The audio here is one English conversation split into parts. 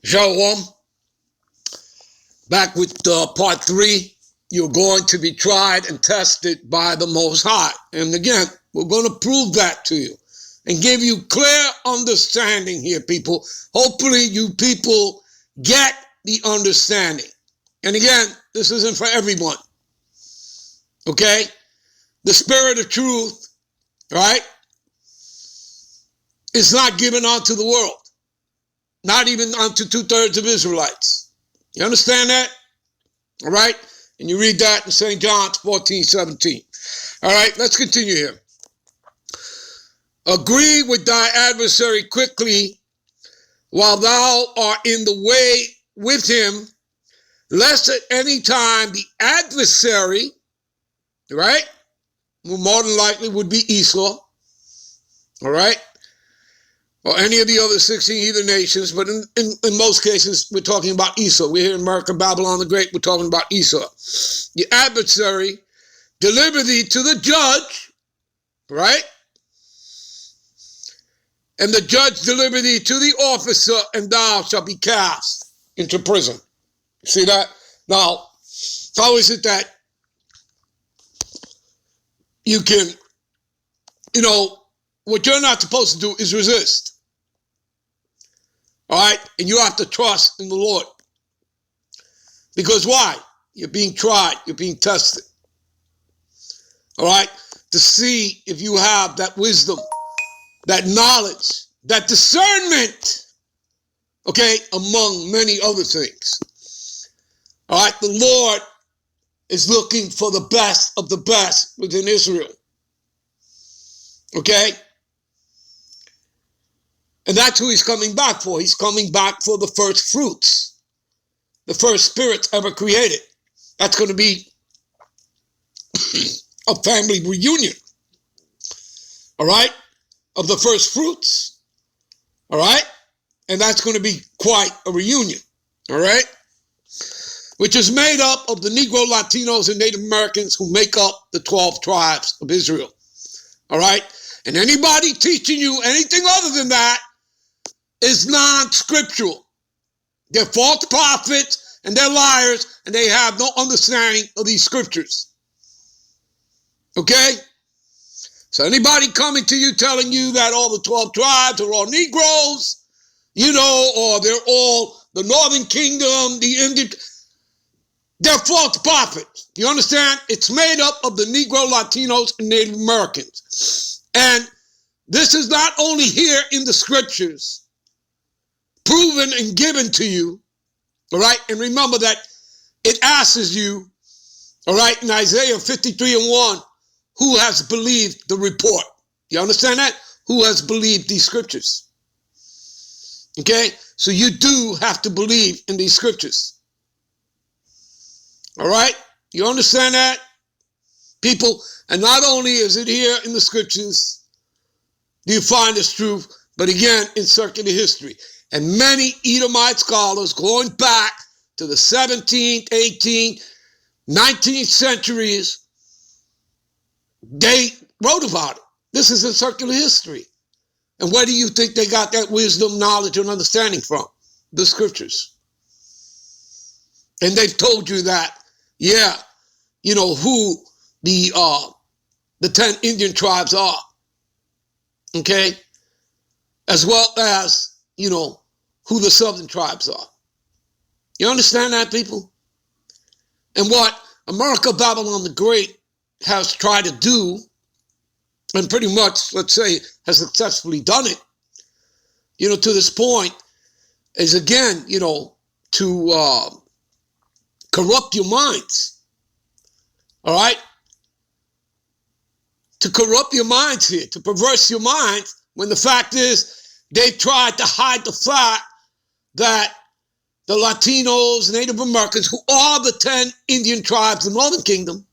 Shalom. Back with part 3. You're going to be tried and tested by the Most High. And again, we're going to prove that to you and give you clear understanding here, people. Hopefully you people get the understanding. And again, this isn't for everyone. Okay? The spirit of truth, right, is not given unto the world. Not even unto 2/3 of Israelites. You understand that? All right? And you read that in St. John 14:17. All right, let's continue here. Agree with thy adversary quickly while thou art in the way with him, lest at any time the adversary, right, who more than likely would be Esau, all right, or any of the other 16 heathen nations, but in most cases, we're talking about Esau. We're here in America, Babylon the Great, we're talking about Esau. The adversary deliver thee to the judge, right? And the judge deliver thee to the officer, and thou shalt be cast into prison. See that? Now, how is it that you can, what you're not supposed to do is resist. All right? And you have to trust in the Lord. Because why? You're being tried. You're being tested. All right? To see if you have that wisdom, that knowledge, that discernment, okay, among many other things. All right? The Lord is looking for the best of the best within Israel. Okay? And that's who he's coming back for. He's coming back for the first fruits, the first spirits ever created. That's going to be a family reunion, all right, of the first fruits, all right? And that's going to be quite a reunion, all right? Which is made up of the Negro, Latinos, and Native Americans who make up the 12 tribes of Israel, all right? And anybody teaching you anything other than that is non-scriptural. They're false prophets and they're liars and they have no understanding of these scriptures. Okay? So anybody coming to you telling you that all the 12 tribes are all Negroes, or they're all the Northern Kingdom, the Indian, they're false prophets. You understand? It's made up of the Negro, Latinos, and Native Americans. And this is not only here in the scriptures, proven and given to you, all right? And remember that it asks you, all right, in Isaiah 53:1, who has believed the report? You understand that? Who has believed these scriptures? Okay? So you do have to believe in these scriptures. All right? You understand that? People, and not only is it here in the scriptures, do you find this truth, but again, in circular history. And many Edomite scholars going back to the 17th, 18th, 19th centuries, they wrote about it. This is in circular history. And where do you think they got that wisdom, knowledge, and understanding from? The scriptures. And they've told you that, who the 10 Indian tribes are. Okay? As well as, who the southern tribes are. You understand that, people? And what America, Babylon the Great has tried to do, and pretty much, let's say, has successfully done it, to this point, is again, to corrupt your minds. All right? To corrupt your minds here, to perverse your minds, when the fact is, they tried to hide the fact that the Latinos, Native Americans, who are the 10 Indian tribes of the Northern Kingdom,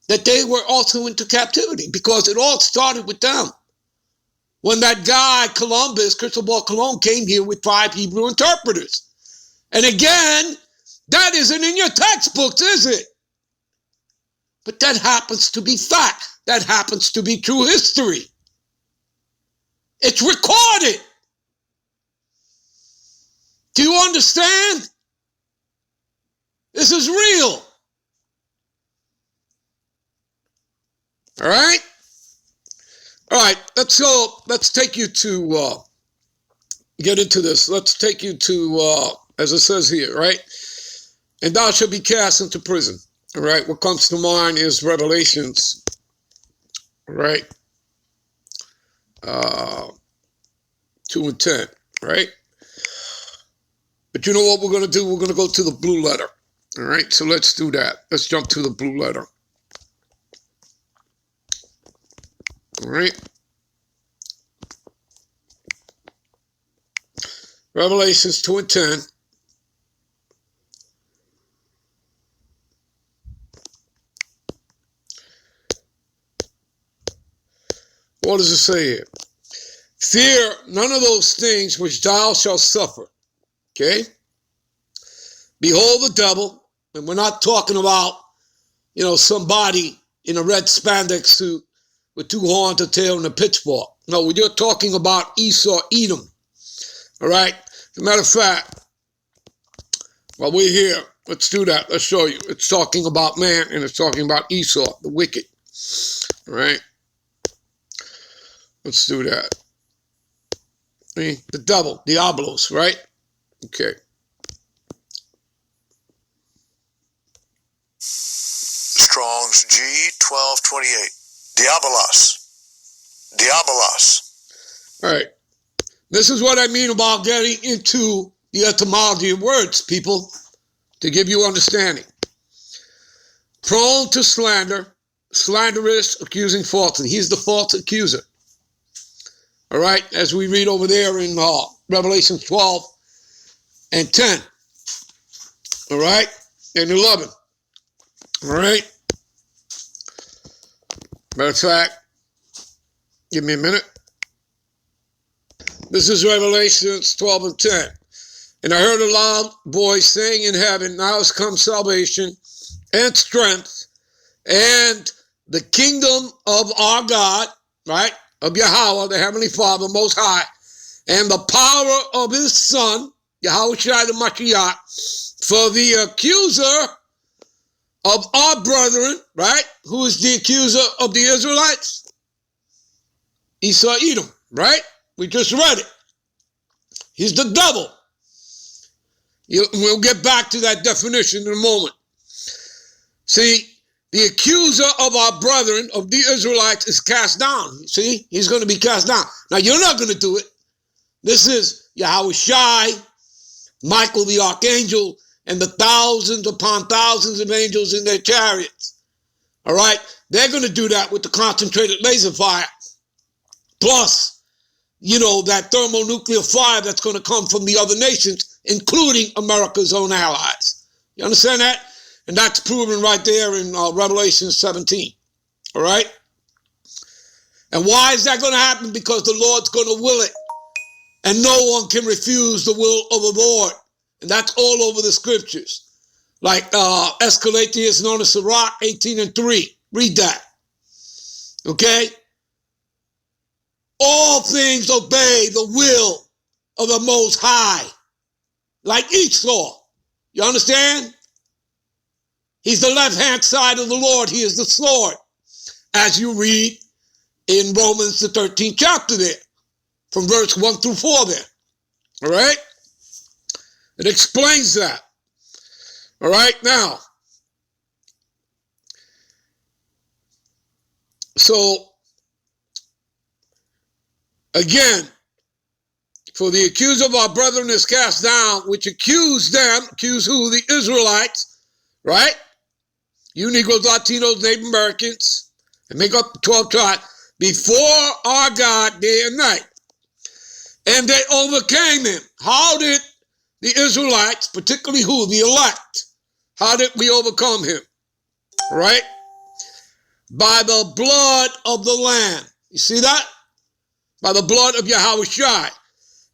that they were also into captivity because it all started with them. When that guy, Columbus, Cristobal Colon, came here with 5 Hebrew interpreters. And again, that isn't in your textbooks, is it? But that happens to be fact. That happens to be true history. It's recorded. Do you understand? This is real. All right? All right, let's go. Let's take you to, get into this. Let's take you to, as it says here, right? And thou shalt be cast into prison. All right, what comes to mind is Revelations, right? 2 and 10, right? But you know what we're going to do? We're going to go to the blue letter. All right, so let's do that. Let's jump to the blue letter. All right. Revelations 2 and 10. What does it say here? Fear none of those things which thou shalt suffer. Okay? Behold the devil, and we're not talking about, somebody in a red spandex suit with 2 horns, a tail, and a pitchfork. No, we're talking about Esau, Edom. All right? As a matter of fact, while we're here, let's do that. Let's show you. It's talking about man, and it's talking about Esau, the wicked. All right? Let's do that. The devil, Diablos, right? Okay. Strong's G 1228. Diabolos. All right. This is what I mean about getting into the etymology of words, people, to give you understanding. Prone to slander, slanderous, accusing falsely. He's the false accuser. All right, as we read over there in Revelation 12 and 10. All right, and 11. All right. Matter of fact, give me a minute. This is Revelations 12 and 10. And I heard a loud voice saying in heaven, now has come salvation and strength and the kingdom of our God, right? Of Yahweh, the Heavenly Father, Most High, and the power of His Son, Yahweh Shai the Mashiach, for the accuser of our brethren, right? Who is the accuser of the Israelites? Esau, Edom, right? We just read it. He's the devil. We'll get back to that definition in a moment. See, the accuser of our brethren, of the Israelites, is cast down. See, he's going to be cast down. Now, you're not going to do it. This is Yahweh Shai, Michael the archangel, and the thousands upon thousands of angels in their chariots. All right? They're going to do that with the concentrated laser fire. Plus, that thermonuclear fire that's going to come from the other nations, including America's own allies. You understand that? And that's proven right there in Revelation 17. All right? And why is that going to happen? Because the Lord's going to will it. And no one can refuse the will of the Lord. And that's all over the scriptures. Like Escalatius known as Sirach 18 and 3. Read that. Okay? All things obey the will of the Most High. Like Esau. You understand? He's the left-hand side of the Lord. He is the sword. As you read in Romans, the 13th chapter there. From verse 1 through 4 there. All right? It explains that. All right? Now, so, again, for the accuser of our brethren is cast down, which accuse who? The Israelites, right? You Negroes, Latinos, Native Americans, and make up the 12 tribes, before our God day and night. And they overcame him. How did the Israelites, particularly who? The elect. How did we overcome him? Right? By the blood of the Lamb. You see that? By the blood of Yahweh Shai.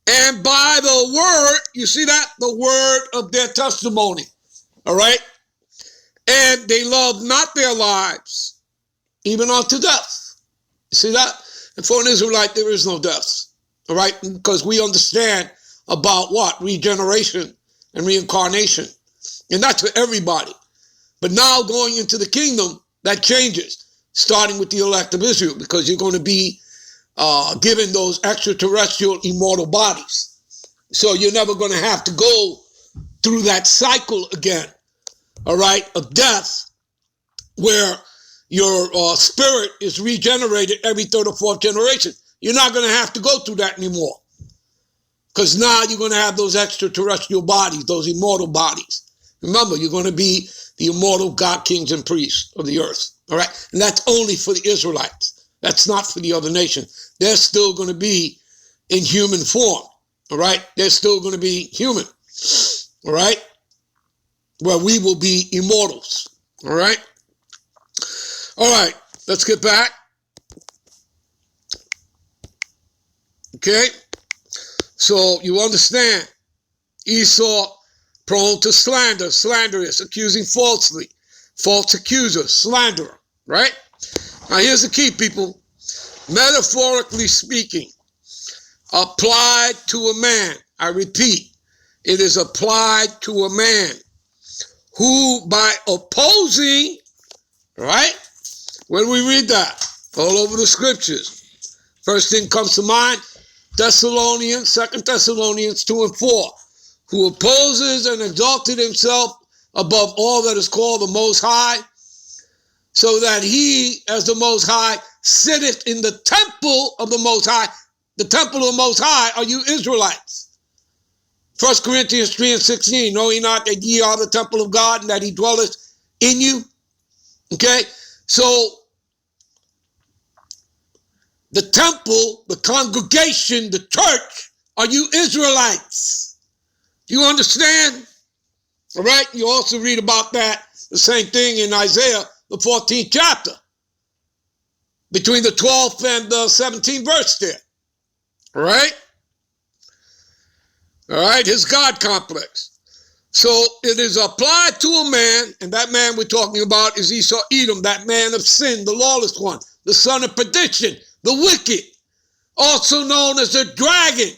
And by the word, you see that? The word of their testimony. All right? And they loved not their lives, even unto death. You see that? And for an Israelite, there is no death. All right? Because we understand about what? Regeneration and reincarnation. And that's for everybody. But now going into the kingdom, that changes, starting with the elect of Israel, because you're going to be given those extraterrestrial immortal bodies. So you're never going to have to go through that cycle again, all right, of death, where your spirit is regenerated every third or fourth generation. You're not going to have to go through that anymore, because now you're going to have those extraterrestrial bodies, those immortal bodies. Remember, you're going to be the immortal God, kings, and priests of the earth, all right? And that's only for the Israelites. That's not for the other nations. They're still going to be in human form, all right? They're still going to be human, all right? Where we will be immortals, all right? All right, let's get back. Okay? So you understand, Esau prone to slander, slanderous, accusing falsely, false accuser, slanderer, right? Now here's the key, people. Metaphorically speaking, applied to a man, I repeat, it is applied to a man who by opposing, right? When we read that, all over the scriptures, first thing comes to mind, Thessalonians, 2 Thessalonians 2 and 4, who opposes and exalted himself above all that is called the Most High, so that he, as the Most High, sitteth in the temple of the Most High. The temple of the Most High are you Israelites. 1 Corinthians 3 and 16, know ye not that ye are the temple of God and that he dwelleth in you? Okay, so the temple, the congregation, the church, are you Israelites? Do you understand? All right, you also read about that, the same thing in Isaiah, the 14th chapter, between the 12th and the 17th verse there. All right? All right, his God complex. So it is applied to a man, and that man we're talking about is Esau Edom, that man of sin, the lawless one, the son of perdition, the wicked, also known as the dragon,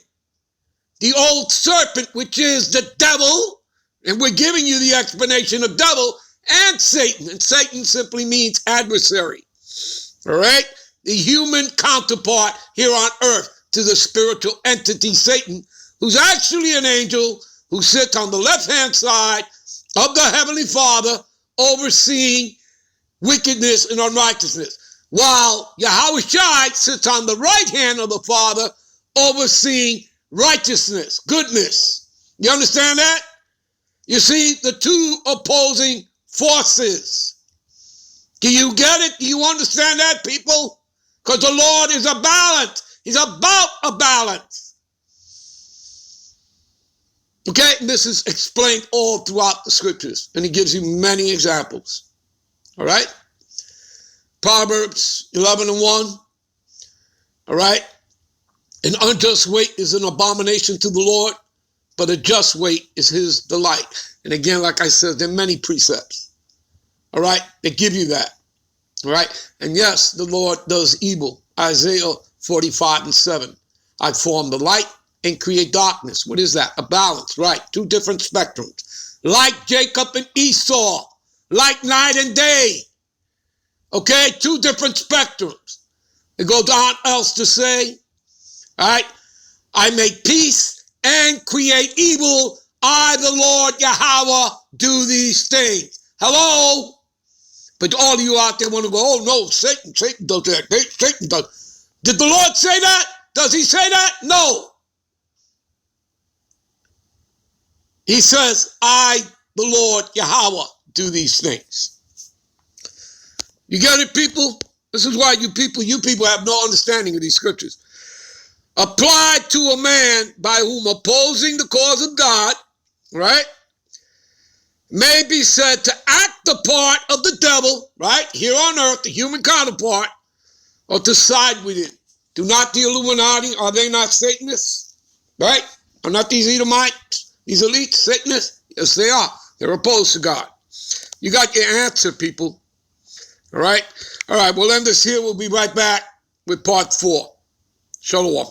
the old serpent, which is the devil, and we're giving you the explanation of devil and Satan, and Satan simply means adversary, all right? The human counterpart here on earth to the spiritual entity Satan, who's actually an angel who sits on the left-hand side of the Heavenly Father overseeing wickedness and unrighteousness, while Yahweh Shai sits on the right hand of the Father overseeing righteousness, goodness. You understand that? You see the two opposing forces. Do you get it? Do you understand that, people? Because the Lord is a balance. He's about a balance. Okay, and this is explained all throughout the scriptures, and he gives you many examples. All right? Proverbs 11 and 1. All right? An unjust weight is an abomination to the Lord, but a just weight is his delight. And again, like I said, there are many precepts. All right? They give you that. All right? And yes, the Lord does evil. Isaiah 45 and 7. I form the light and create darkness. What is that? A balance, right? Two different spectrums. Like Jacob and Esau. Like night and day. Okay? Two different spectrums. It goes on else to say, all right, I make peace and create evil. I, the Lord Yahweh, do these things. Hello? But all of you out there want to go, oh no, Satan does that. Satan does. Did the Lord say that? Does he say that? No. He says, I, the Lord Yahweh, do these things. You get it, people? This is why you people have no understanding of these scriptures. Applied to a man by whom opposing the cause of God, right, may be said to act the part of the devil, right, here on earth, the human counterpart, or to side with it. Do not the Illuminati, are they not Satanists, right? Are not these Edomites, these elites, Satanists? Yes, they are. They're opposed to God. You got your answer, people. All right? All right, we'll end this here. We'll be right back with part 4. Shalom.